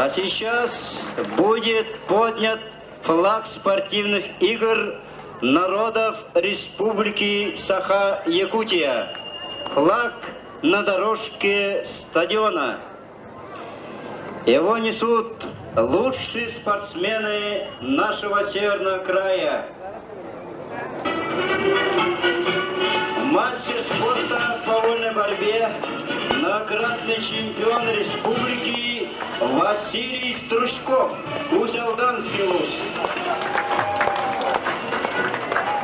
А сейчас будет поднят флаг спортивных игр народов Республики Саха-Якутия. Флаг на дорожке стадиона. Его несут лучшие спортсмены нашего северного края. Мастер спорта по вольной борьбе, многократный чемпион республики Василий Стручков, Усть-Алданский вуз.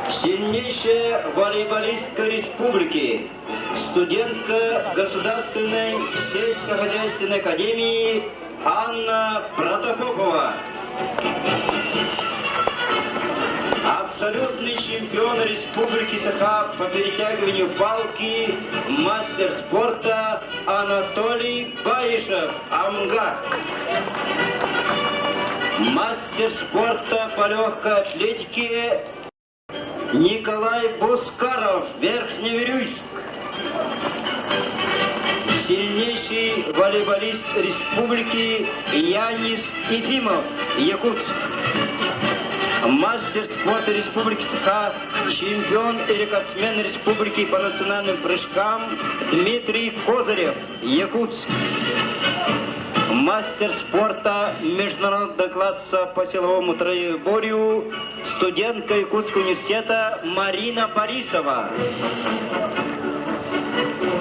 Сильнейшая волейболистка республики, студентка Государственной сельскохозяйственной академии Анна Протопопова. Абсолютный чемпион республики Саха по перетягиванию палки, мастер спорта Анатолий Баишев, Амга. Мастер спорта по легкой атлетике Николай Бускаров, Верхневирюйск. Сильнейший волейболист республики Янис Ефимов, Якутск. Мастер спорта республики Саха, чемпион и рекордсмен республики по национальным прыжкам Дмитрий Козырев, Якутск. Мастер спорта международного класса по силовому троеборью, студентка Якутского университета Марина Борисова.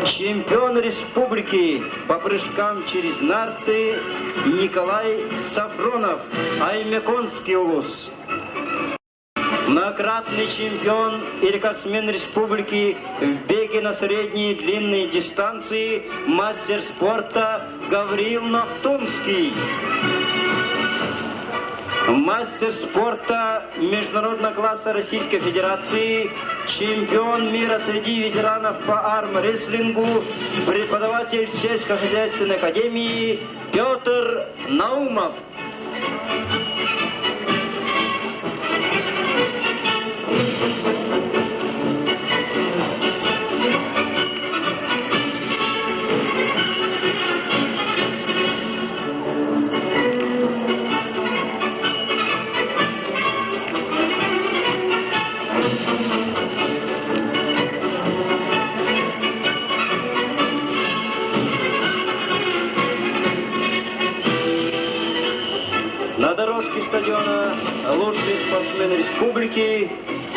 Чемпион республики по прыжкам через нарты Николай Сафронов, Аймяконский улус. Многократный чемпион и рекордсмен республики в беге на средние и длинные дистанции, мастер спорта Гавриил Нахтумский. Мастер спорта международного класса Российской Федерации, чемпион мира среди ветеранов по армрестлингу, преподаватель сельскохозяйственной академии Петр Наумов. На дорожке стадиона лучшие спортсмены республики,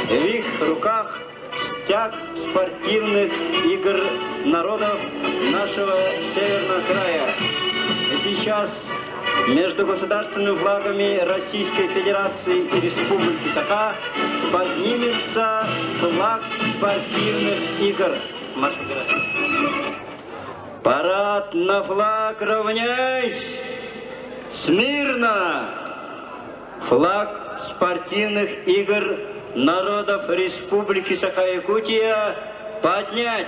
в их руках стяг спортивных игр народов нашего северного края. И сейчас между государственными флагами Российской Федерации и Республики Саха поднимется флаг спортивных игр. Парад на флаг, равняйсь! Смирно! Флаг спортивных игр народов Республики Саха-Якутия поднять!